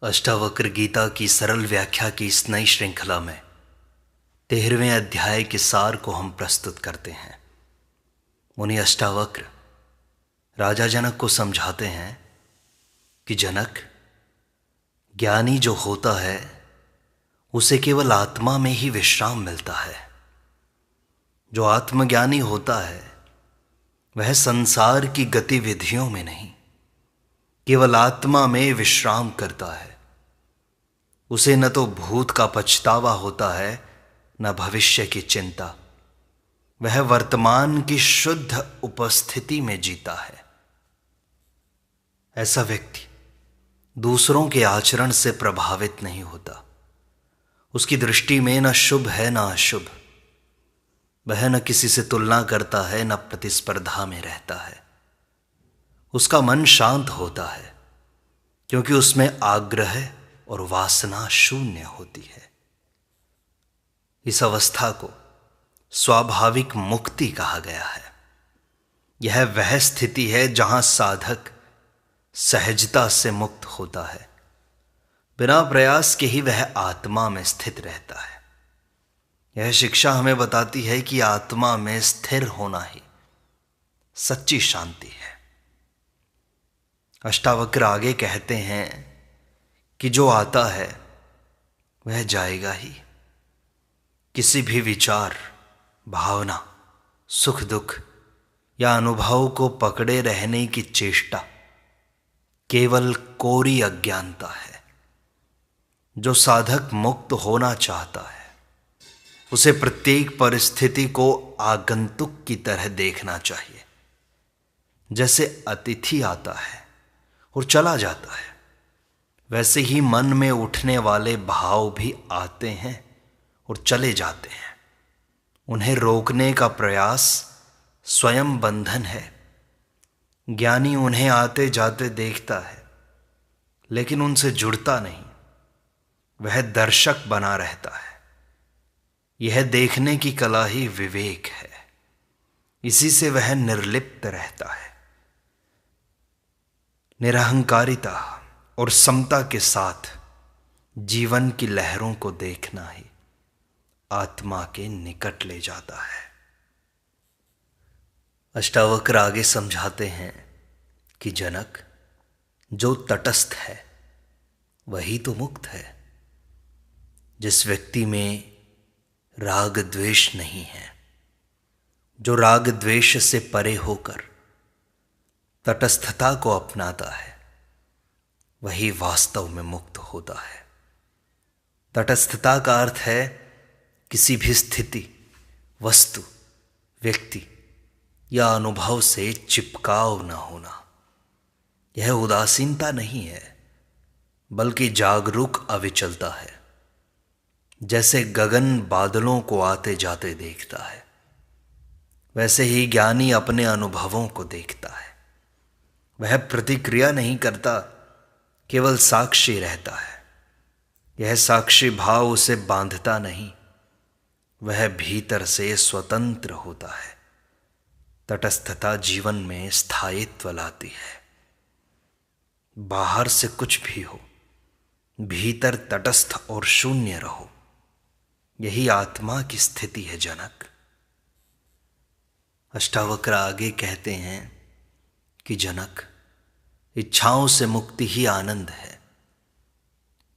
अष्टावक्र गीता की सरल व्याख्या की इस नई श्रृंखला में 13वें अध्याय के सार को हम प्रस्तुत करते हैं। मुनि अष्टावक्र राजा जनक को समझाते हैं कि जनक, ज्ञानी जो होता है उसे केवल आत्मा में ही विश्राम मिलता है। जो आत्मज्ञानी होता है वह संसार की गतिविधियों में नहीं, केवल आत्मा में विश्राम करता है। उसे न तो भूत का पछतावा होता है न भविष्य की चिंता। वह वर्तमान की शुद्ध उपस्थिति में जीता है। ऐसा व्यक्ति दूसरों के आचरण से प्रभावित नहीं होता। उसकी दृष्टि में न शुभ है न अशुभ। वह न किसी से तुलना करता है न प्रतिस्पर्धा में रहता है। उसका मन शांत होता है क्योंकि उसमें आग्रह और वासना शून्य होती है। इस अवस्था को स्वाभाविक मुक्ति कहा गया है। यह वह स्थिति है जहां साधक सहजता से मुक्त होता है। बिना प्रयास के ही वह आत्मा में स्थित रहता है। यह शिक्षा हमें बताती है कि आत्मा में स्थिर होना ही सच्ची शांति है। अष्टावक्र आगे कहते हैं कि जो आता है वह जाएगा ही। किसी भी विचार, भावना, सुख दुख या अनुभव को पकड़े रहने की चेष्टा केवल कोरी अज्ञानता है। जो साधक मुक्त होना चाहता है उसे प्रत्येक परिस्थिति को आगंतुक की तरह देखना चाहिए। जैसे अतिथि आता है और चला जाता है, वैसे ही मन में उठने वाले भाव भी आते हैं और चले जाते हैं। उन्हें रोकने का प्रयास स्वयं बंधन है। ज्ञानी उन्हें आते जाते देखता है लेकिन उनसे जुड़ता नहीं। वह दर्शक बना रहता है। यह देखने की कला ही विवेक है। इसी से वह निर्लिप्त रहता है। निरहंकारिता और समता के साथ जीवन की लहरों को देखना ही आत्मा के निकट ले जाता है। अष्टावक्र आगे समझाते हैं कि जनक, जो तटस्थ है वही तो मुक्त है। जिस व्यक्ति में राग द्वेष नहीं है, जो राग द्वेष से परे होकर तटस्थता को अपनाता है, वही वास्तव में मुक्त होता है। तटस्थता का अर्थ है किसी भी स्थिति, वस्तु, व्यक्ति या अनुभव से चिपकाव न होना। यह उदासीनता नहीं है बल्कि जागरूक अविचलता है। जैसे गगन बादलों को आते जाते देखता है, वैसे ही ज्ञानी अपने अनुभवों को देखता है। वह प्रतिक्रिया नहीं करता, केवल साक्षी रहता है। यह साक्षी भाव उसे बांधता नहीं, वह भीतर से स्वतंत्र होता है। तटस्थता जीवन में स्थायित्व लाती है। बाहर से कुछ भी हो, भीतर तटस्थ और शून्य रहो। यही आत्मा की स्थिति है जनक। अष्टावक्र आगे कहते हैं कि जनक, इच्छाओं से मुक्ति ही आनंद है।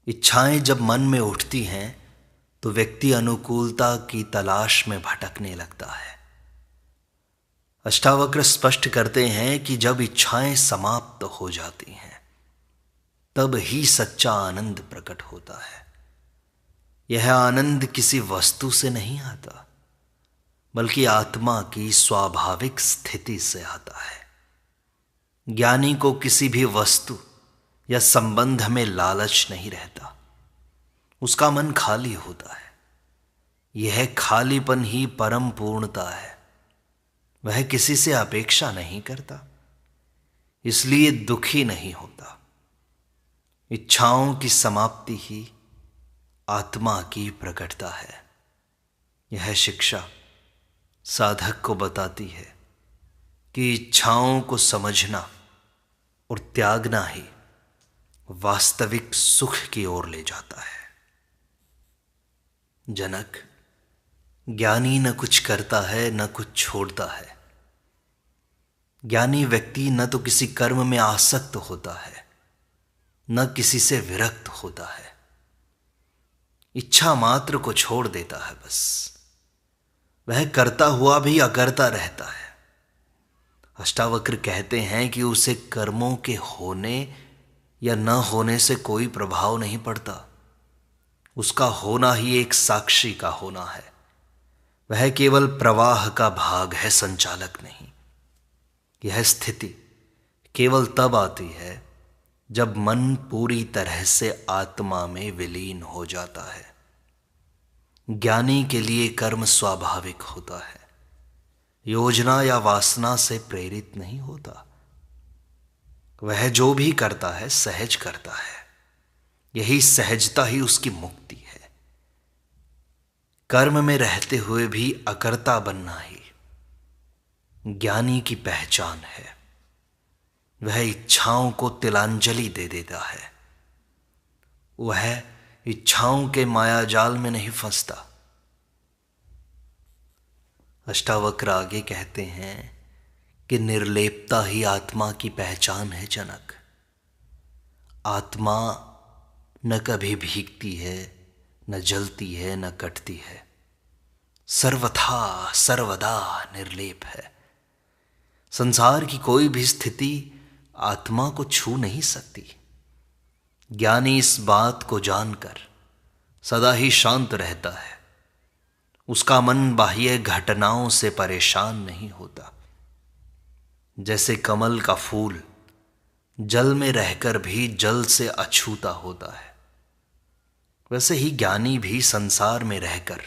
इच्छाएं जब मन में उठती हैं तो व्यक्ति अनुकूलता की तलाश में भटकने लगता है। अष्टावक्र स्पष्ट करते हैं कि जब इच्छाएं समाप्त हो जाती हैं तब ही सच्चा आनंद प्रकट होता है। यह आनंद किसी वस्तु से नहीं आता बल्कि आत्मा की स्वाभाविक स्थिति से आता है। ज्ञानी को किसी भी वस्तु या संबंध में लालच नहीं रहता। उसका मन खाली होता है। यह खालीपन ही परम पूर्णता है। वह किसी से अपेक्षा नहीं करता, इसलिए दुखी नहीं होता। इच्छाओं की समाप्ति ही आत्मा की प्रकटता है। यह शिक्षा साधक को बताती है कि इच्छाओं को समझना और त्यागना ही वास्तविक सुख की ओर ले जाता है। जनक, ज्ञानी न कुछ करता है न कुछ छोड़ता है। ज्ञानी व्यक्ति न तो किसी कर्म में आसक्त होता है न किसी से विरक्त होता है। इच्छा मात्र को छोड़ देता है, बस वह करता हुआ भी अकर्ता रहता है। अष्टावक्र कहते हैं कि उसे कर्मों के होने या न होने से कोई प्रभाव नहीं पड़ता। उसका होना ही एक साक्षी का होना है। वह केवल प्रवाह का भाग है, संचालक नहीं। यह स्थिति केवल तब आती है जब मन पूरी तरह से आत्मा में विलीन हो जाता है। ज्ञानी के लिए कर्म स्वाभाविक होता है, योजना या वासना से प्रेरित नहीं होता। वह जो भी करता है सहज करता है। यही सहजता ही उसकी मुक्ति है। कर्म में रहते हुए भी अकर्ता बनना ही ज्ञानी की पहचान है। वह इच्छाओं को तिलांजलि दे देता है। वह इच्छाओं के मायाजाल में नहीं फंसता। अष्टावक्र आगे कहते हैं कि निर्लेपता ही आत्मा की पहचान है। जनक, आत्मा न कभी भीगती है, न जलती है, न कटती है। सर्वथा सर्वदा निर्लेप है। संसार की कोई भी स्थिति आत्मा को छू नहीं सकती। ज्ञानी इस बात को जानकर सदा ही शांत रहता है। उसका मन बाह्य घटनाओं से परेशान नहीं होता। जैसे कमल का फूल जल में रहकर भी जल से अछूता होता है, वैसे ही ज्ञानी भी संसार में रहकर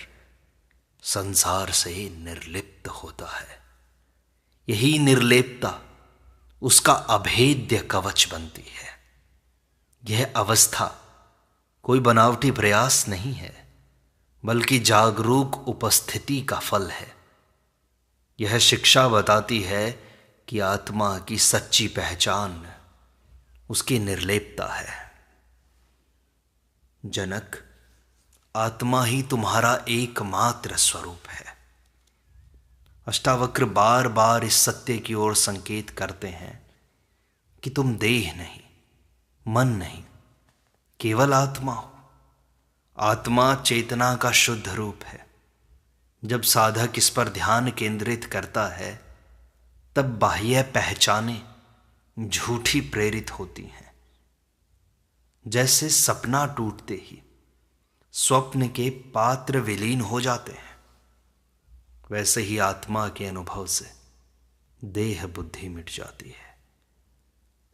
संसार से निर्लिप्त होता है। यही निर्लेपता उसका अभेद्य कवच बनती है। यह अवस्था कोई बनावटी प्रयास नहीं है, बल्कि जागरूक उपस्थिति का फल है। यह शिक्षा बताती है कि आत्मा की सच्ची पहचान उसकी निर्लेपता है। जनक, आत्मा ही तुम्हारा एकमात्र स्वरूप है। अष्टावक्र बार बार इस सत्य की ओर संकेत करते हैं कि तुम देह नहीं, मन नहीं, केवल आत्मा हो। आत्मा चेतना का शुद्ध रूप है। जब साधक इस पर ध्यान केंद्रित करता है, तब बाह्य पहचानें झूठी प्रेरित होती हैं। जैसे सपना टूटते ही स्वप्न के पात्र विलीन हो जाते हैं, वैसे ही आत्मा के अनुभव से देह बुद्धि मिट जाती है।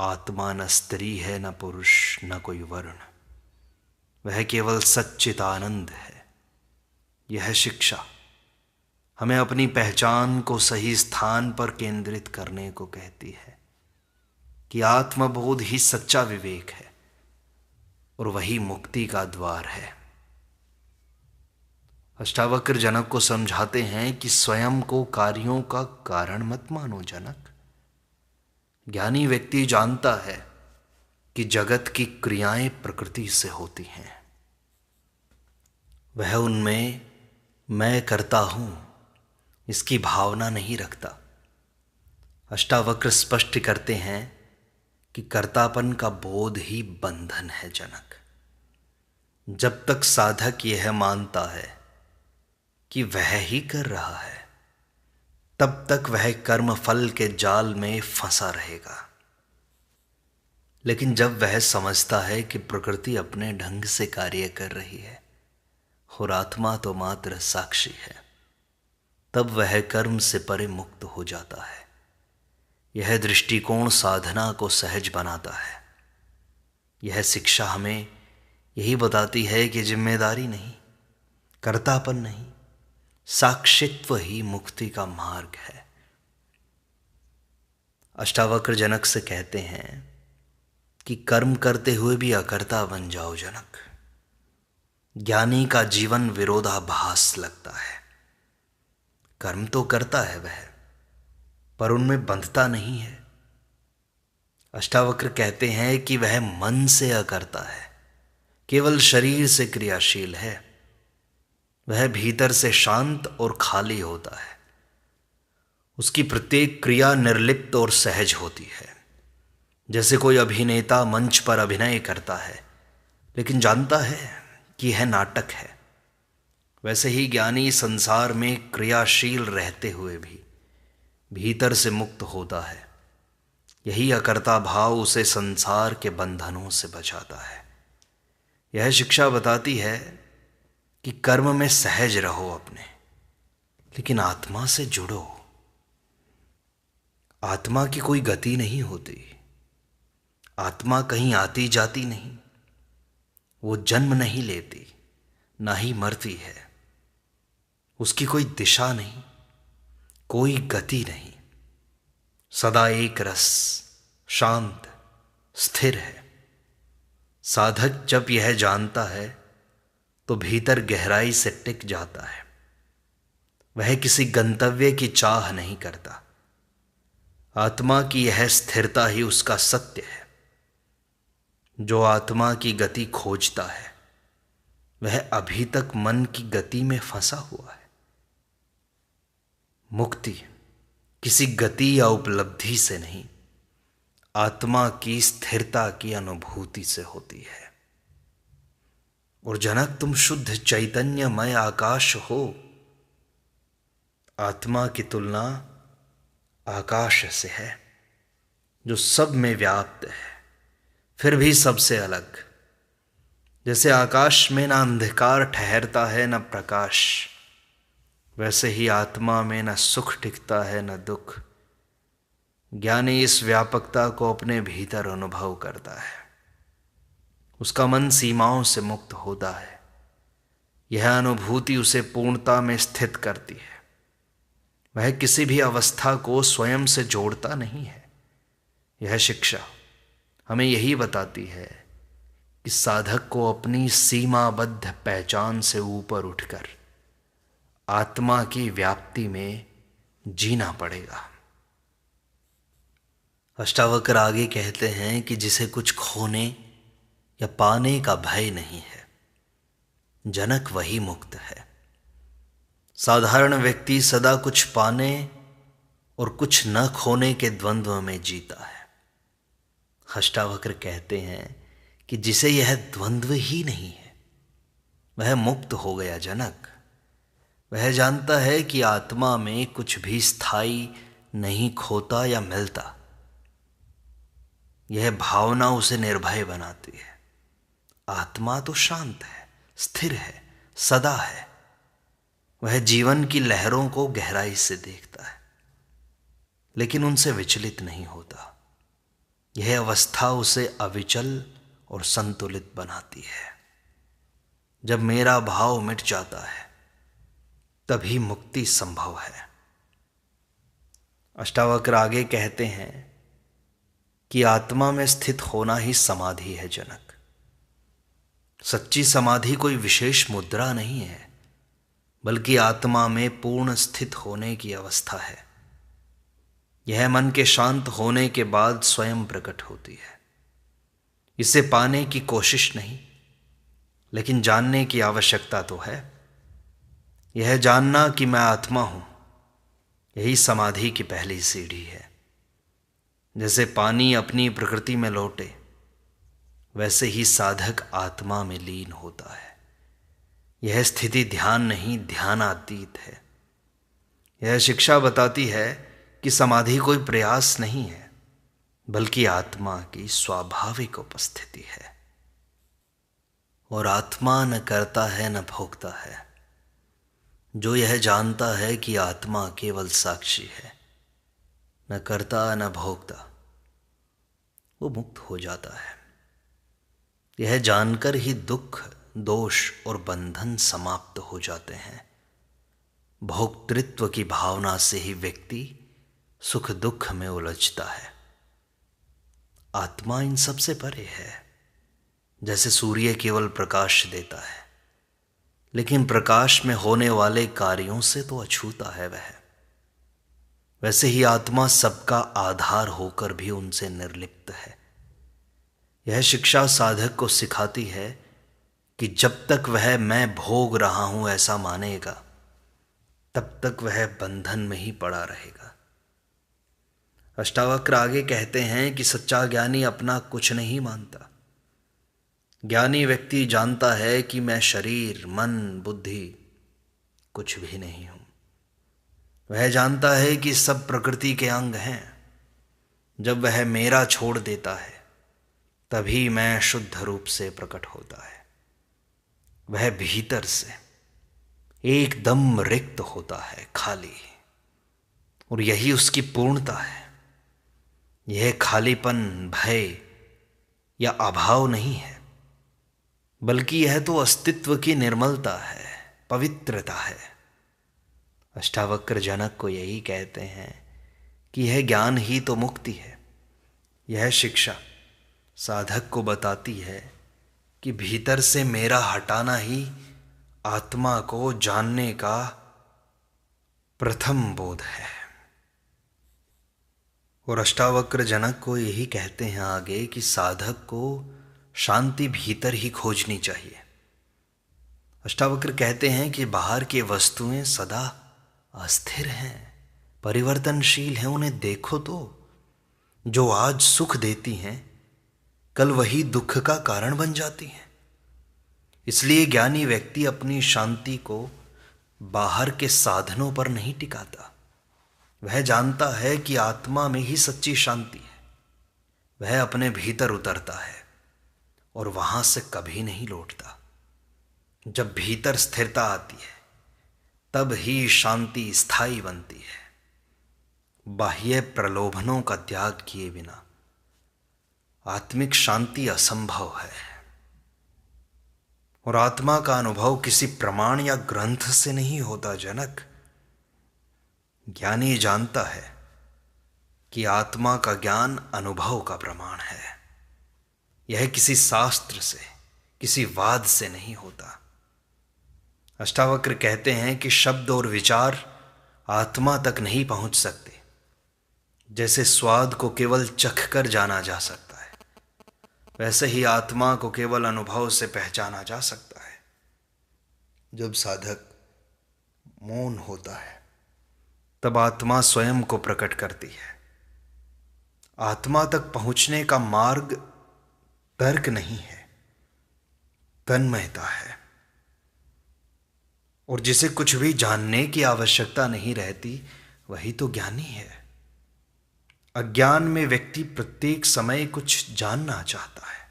आत्मा न स्त्री है, न पुरुष, न कोई वर्ण। वह केवल सच्चिदानंद है। यह शिक्षा हमें अपनी पहचान को सही स्थान पर केंद्रित करने को कहती है कि आत्मबोध ही सच्चा विवेक है और वही मुक्ति का द्वार है। अष्टावक्र जनक को समझाते हैं कि स्वयं को कार्यों का कारण मत मानो। जनक, ज्ञानी व्यक्ति जानता है कि जगत की क्रियाएं प्रकृति से होती हैं। वह उनमें मैं करता हूं इसकी भावना नहीं रखता। अष्टावक्र स्पष्ट करते हैं कि कर्तापन का बोध ही बंधन है। जनक, जब तक साधक यह मानता है कि वह ही कर रहा है, तब तक वह कर्म फल के जाल में फंसा रहेगा। लेकिन जब वह समझता है कि प्रकृति अपने ढंग से कार्य कर रही है और आत्मा तो मात्र साक्षी है, तब वह कर्म से परे मुक्त हो जाता है। यह दृष्टिकोण साधना को सहज बनाता है। यह शिक्षा हमें यही बताती है कि जिम्मेदारी नहीं, कर्तापन नहीं, साक्षित्व ही मुक्ति का मार्ग है। अष्टावक्र जनक से कहते हैं कि कर्म करते हुए भी अकर्ता बन जाओ। जनक, ज्ञानी का जीवन विरोधाभास लगता है। कर्म तो करता है वह, पर उनमें बंधता नहीं है। अष्टावक्र कहते हैं कि वह मन से अकर्ता है, केवल शरीर से क्रियाशील है। वह भीतर से शांत और खाली होता है। उसकी प्रत्येक क्रिया निर्लिप्त और सहज होती है। जैसे कोई अभिनेता मंच पर अभिनय करता है लेकिन जानता है कि यह नाटक है, वैसे ही ज्ञानी संसार में क्रियाशील रहते हुए भी भीतर से मुक्त होता है। यही अकर्ता भाव उसे संसार के बंधनों से बचाता है। यह शिक्षा बताती है कि कर्म में सहज रहो अपने, लेकिन आत्मा से जुड़ो। आत्मा की कोई गति नहीं होती। आत्मा कहीं आती जाती नहीं। वो जन्म नहीं लेती, ना ही मरती है। उसकी कोई दिशा नहीं, कोई गति नहीं। सदा एक रस, शांत, स्थिर है। साधक जब यह जानता है तो भीतर गहराई से टिक जाता है। वह किसी गंतव्य की चाह नहीं करता। आत्मा की यह स्थिरता ही उसका सत्य है। जो आत्मा की गति खोजता है वह अभी तक मन की गति में फंसा हुआ है। मुक्ति किसी गति या उपलब्धि से नहीं, आत्मा की स्थिरता की अनुभूति से होती है। और जनक, तुम शुद्ध चैतन्यमय आकाश हो। आत्मा की तुलना आकाश से है, जो सब में व्याप्त है, फिर भी सबसे अलग। जैसे आकाश में ना अंधकार ठहरता है न प्रकाश, वैसे ही आत्मा में न सुख टिकता है न दुख। ज्ञानी इस व्यापकता को अपने भीतर अनुभव करता है। उसका मन सीमाओं से मुक्त होता है। यह अनुभूति उसे पूर्णता में स्थित करती है। वह किसी भी अवस्था को स्वयं से जोड़ता नहीं है। यह शिक्षा हमें यही बताती है कि साधक को अपनी सीमाबद्ध पहचान से ऊपर उठकर आत्मा की व्याप्ति में जीना पड़ेगा। अष्टावक्र आगे कहते हैं कि जिसे कुछ खोने या पाने का भय नहीं है, जनक वही मुक्त है। साधारण व्यक्ति सदा कुछ पाने और कुछ न खोने के द्वंद्व में जीता है। अष्टावक्र कहते हैं कि जिसे यह द्वंद्व ही नहीं है वह मुक्त हो गया जनक। वह जानता है कि आत्मा में कुछ भी स्थायी नहीं खोता या मिलता। यह भावना उसे निर्भय बनाती है। आत्मा तो शांत है, स्थिर है, सदा है। वह जीवन की लहरों को गहराई से देखता है, लेकिन उनसे विचलित नहीं होता। यह अवस्था उसे अविचल और संतुलित बनाती है। जब मेरा भाव मिट जाता है तभी मुक्ति संभव है। अष्टावक्र आगे कहते हैं कि आत्मा में स्थित होना ही समाधि है जनक। सच्ची समाधि कोई विशेष मुद्रा नहीं है, बल्कि आत्मा में पूर्ण स्थित होने की अवस्था है। यह मन के शांत होने के बाद स्वयं प्रकट होती है। इसे पाने की कोशिश नहीं, लेकिन जानने की आवश्यकता तो है। यह जानना कि मैं आत्मा हूं, यही समाधि की पहली सीढ़ी है। जैसे पानी अपनी प्रकृति में लौटे, वैसे ही साधक आत्मा में लीन होता है। यह स्थिति ध्यान नहीं, ध्यानातीत है। यह शिक्षा बताती है कि समाधि कोई प्रयास नहीं है, बल्कि आत्मा की स्वाभाविक उपस्थिति है। और आत्मा न करता है न भोगता है। जो यह जानता है कि आत्मा केवल साक्षी है, न करता न भोगता, वो मुक्त हो जाता है। यह जानकर ही दुख, दोष और बंधन समाप्त हो जाते हैं। भोक्तृत्व की भावना से ही व्यक्ति सुख दुख में उलझता है। आत्मा इन सब से परे है। जैसे सूर्य केवल प्रकाश देता है, लेकिन प्रकाश में होने वाले कार्यों से तो अछूता है वह। वैसे ही आत्मा सबका आधार होकर भी उनसे निर्लिप्त है। यह शिक्षा साधक को सिखाती है कि जब तक वह मैं भोग रहा हूं ऐसा मानेगा, तब तक वह बंधन में ही पड़ा रहेगा। अष्टावक्र आगे कहते हैं कि सच्चा ज्ञानी अपना कुछ नहीं मानता। ज्ञानी व्यक्ति जानता है कि मैं शरीर, मन, बुद्धि कुछ भी नहीं हूं। वह जानता है कि सब प्रकृति के अंग हैं। जब वह मेरा छोड़ देता है तभी मैं शुद्ध रूप से प्रकट होता है। वह भीतर से एकदम रिक्त होता है, खाली, और यही उसकी पूर्णता है। यह खालीपन भय या अभाव नहीं है, बल्कि यह तो अस्तित्व की निर्मलता है, पवित्रता है। अष्टावक्र जनक को यही कहते हैं कि यह ज्ञान ही तो मुक्ति है। यह शिक्षा साधक को बताती है कि भीतर से मेरा हटाना ही आत्मा को जानने का प्रथम बोध है। और अष्टावक्र जनक को यही कहते हैं आगे कि साधक को शांति भीतर ही खोजनी चाहिए। अष्टावक्र कहते हैं कि बाहर की वस्तुएं सदा अस्थिर हैं, परिवर्तनशील हैं। उन्हें देखो तो, जो आज सुख देती हैं कल वही दुख का कारण बन जाती हैं। इसलिए ज्ञानी व्यक्ति अपनी शांति को बाहर के साधनों पर नहीं टिकाता। वह जानता है कि आत्मा में ही सच्ची शांति है। वह अपने भीतर उतरता है और वहां से कभी नहीं लौटता। जब भीतर स्थिरता आती है तब ही शांति स्थायी बनती है। बाह्य प्रलोभनों का त्याग किए बिना आत्मिक शांति असंभव है। और आत्मा का अनुभव किसी प्रमाण या ग्रंथ से नहीं होता जनक। ज्ञानी जानता है कि आत्मा का ज्ञान अनुभव का प्रमाण है। यह किसी शास्त्र से, किसी वाद से नहीं होता। अष्टावक्र कहते हैं कि शब्द और विचार आत्मा तक नहीं पहुंच सकते। जैसे स्वाद को केवल चख कर जाना जा सकता है, वैसे ही आत्मा को केवल अनुभव से पहचाना जा सकता है। जब साधक मौन होता है तब आत्मा स्वयं को प्रकट करती है। आत्मा तक पहुंचने का मार्ग तर्क नहीं है, तन्मयता है। और जिसे कुछ भी जानने की आवश्यकता नहीं रहती वही तो ज्ञानी है। अज्ञान में व्यक्ति प्रत्येक समय कुछ जानना चाहता है।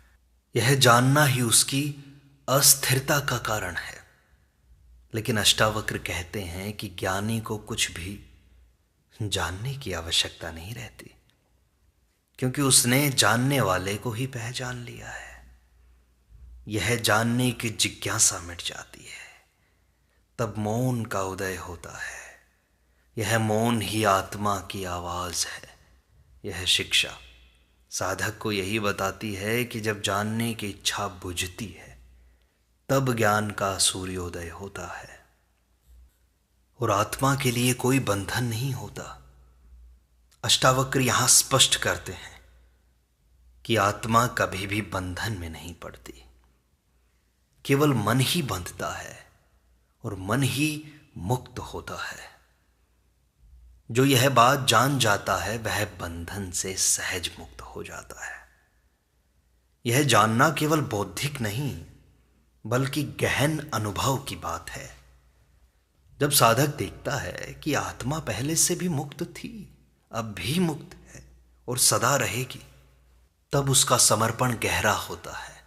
यह जानना ही उसकी अस्थिरता का कारण है। लेकिन अष्टावक्र कहते हैं कि ज्ञानी को कुछ भी जानने की आवश्यकता नहीं रहती, क्योंकि उसने जानने वाले को ही पहचान लिया है। यह जानने की जिज्ञासा मिट जाती है, तब मौन का उदय होता है। यह मौन ही आत्मा की आवाज है। यह शिक्षा साधक को यही बताती है कि जब जानने की इच्छा बुझती है तब ज्ञान का सूर्योदय होता है। और आत्मा के लिए कोई बंधन नहीं होता। अष्टावक्र यहां स्पष्ट करते हैं कि आत्मा कभी भी बंधन में नहीं पड़ती। केवल मन ही बंधता है और मन ही मुक्त होता है। जो यह बात जान जाता है वह बंधन से सहज मुक्त हो जाता है। यह जानना केवल बौद्धिक नहीं बल्कि गहन अनुभव की बात है। जब साधक देखता है कि आत्मा पहले से भी मुक्त थी, अब भी मुक्त है और सदा रहेगी, तब उसका समर्पण गहरा होता है।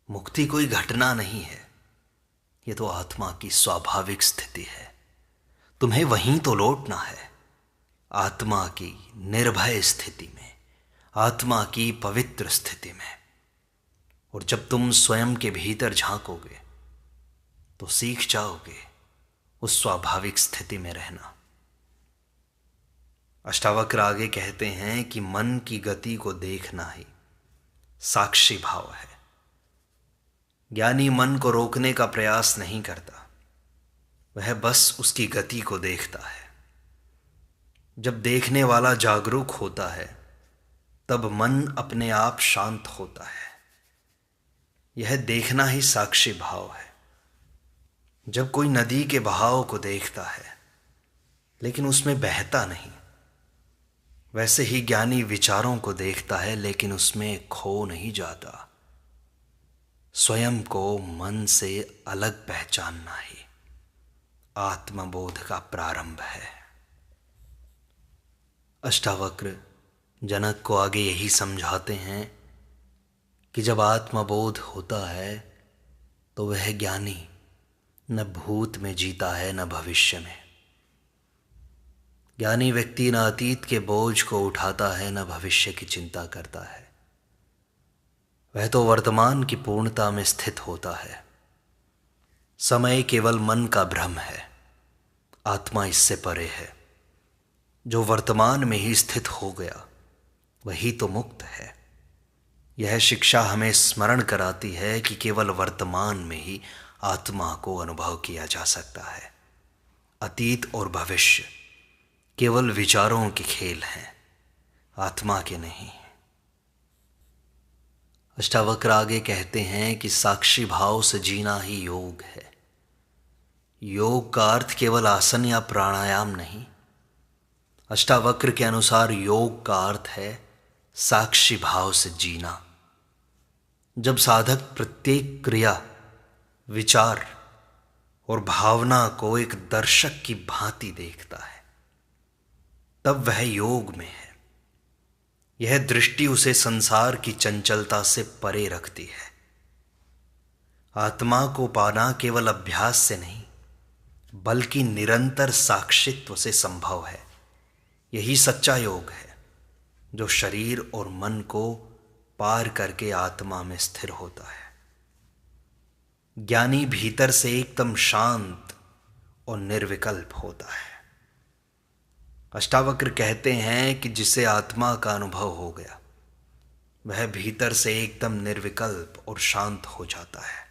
मुक्ति कोई घटना नहीं है, यह तो आत्मा की स्वाभाविक स्थिति है। तुम्हें वहीं तो लौटना है, आत्मा की निर्भय स्थिति में, आत्मा की पवित्र स्थिति में। और जब तुम स्वयं के भीतर झांकोगे तो सीख जाओगे उस स्वाभाविक स्थिति में रहना। अष्टावक्र आगे कहते हैं कि मन की गति को देखना ही साक्षी भाव है। ज्ञानी मन को रोकने का प्रयास नहीं करता, वह बस उसकी गति को देखता है। जब देखने वाला जागरूक होता है तब मन अपने आप शांत होता है। यह देखना ही साक्षी भाव है। जब कोई नदी के बहाव को देखता है लेकिन उसमें बहता नहीं, वैसे ही ज्ञानी विचारों को देखता है लेकिन उसमें खो नहीं जाता। स्वयं को मन से अलग पहचानना ही आत्मबोध का प्रारंभ है। अष्टावक्र जनक को आगे यही समझाते हैं कि जब आत्मबोध होता है तो वह ज्ञानी न भूत में जीता है न भविष्य में। ज्ञानी व्यक्ति न अतीत के बोझ को उठाता है न भविष्य की चिंता करता है। वह तो वर्तमान की पूर्णता में स्थित होता है। समय केवल मन का भ्रम है, आत्मा इससे परे है। जो वर्तमान में ही स्थित हो गया वही तो मुक्त है। यह शिक्षा हमें स्मरण कराती है कि केवल वर्तमान में ही आत्मा को अनुभव किया जा सकता है। अतीत और भविष्य केवल विचारों के खेल हैं, आत्मा के नहीं। अष्टावक्र आगे कहते हैं कि साक्षी भाव से जीना ही योग है। योग का अर्थ केवल आसन या प्राणायाम नहीं। अष्टावक्र के अनुसार योग का अर्थ है साक्षी भाव से जीना। जब साधक प्रत्येक क्रिया, विचार और भावना को एक दर्शक की भांति देखता है तब वह योग में है। यह दृष्टि उसे संसार की चंचलता से परे रखती है। आत्मा को पाना केवल अभ्यास से नहीं बल्कि निरंतर साक्षित्व से संभव है। यही सच्चा योग है जो शरीर और मन को पार करके आत्मा में स्थिर होता है। ज्ञानी भीतर से एकदम शांत और निर्विकल्प होता है। अष्टावक्र कहते हैं कि जिसे आत्मा का अनुभव हो गया वह भीतर से एकदम निर्विकल्प और शांत हो जाता है।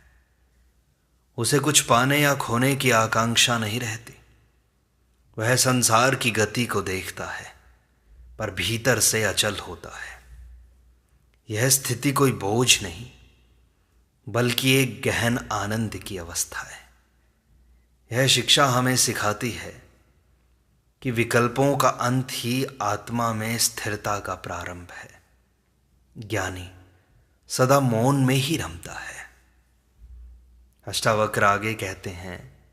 उसे कुछ पाने या खोने की आकांक्षा नहीं रहती। वह संसार की गति को देखता है पर भीतर से अचल होता है। यह स्थिति कोई बोझ नहीं बल्कि एक गहन आनंद की अवस्था है। यह शिक्षा हमें सिखाती है कि विकल्पों का अंत ही आत्मा में स्थिरता का प्रारंभ है। ज्ञानी सदा मौन में ही रमता है। अष्टावक्र आगे कहते हैं,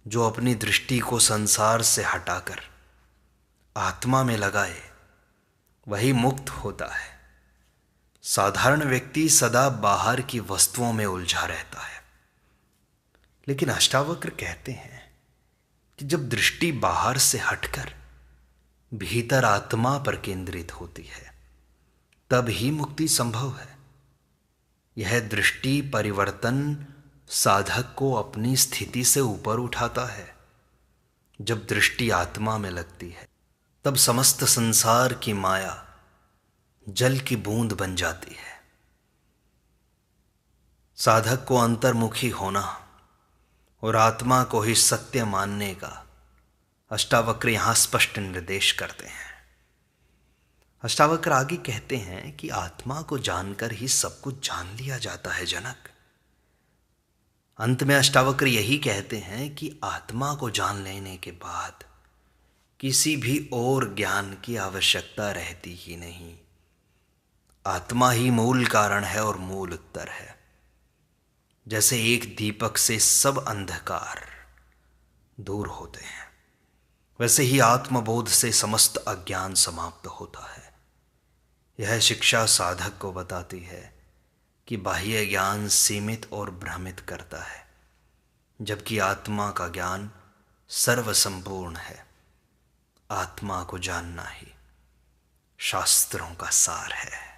जो अपनी दृष्टि को संसार से हटाकर आत्मा में लगाए वही मुक्त होता है। साधारण व्यक्ति सदा बाहर की वस्तुओं में उलझा रहता है। लेकिन अष्टावक्र कहते हैं कि जब दृष्टि बाहर से हटकर भीतर आत्मा पर केंद्रित होती है तब ही मुक्ति संभव है। यह दृष्टि परिवर्तन साधक को अपनी स्थिति से ऊपर उठाता है। जब दृष्टि आत्मा में लगती है तब समस्त संसार की माया जल की बूंद बन जाती है। साधक को अंतर्मुखी होना और आत्मा को ही सत्य मानने का अष्टावक्र यहां स्पष्ट निर्देश करते हैं। अष्टावक्र आगे कहते हैं कि आत्मा को जानकर ही सब कुछ जान लिया जाता है जनक। अंत में अष्टावक्र यही कहते हैं कि आत्मा को जान लेने के बाद किसी भी और ज्ञान की आवश्यकता रहती ही नहीं। आत्मा ही मूल कारण है और मूल उत्तर है। जैसे एक दीपक से सब अंधकार दूर होते हैं वैसे ही आत्मबोध से समस्त अज्ञान समाप्त होता है। यह शिक्षा साधक को बताती है कि बाह्य ज्ञान सीमित और भ्रमित करता है जबकि आत्मा का ज्ञान सर्वसंपूर्ण है। आत्मा को जानना ही शास्त्रों का सार है।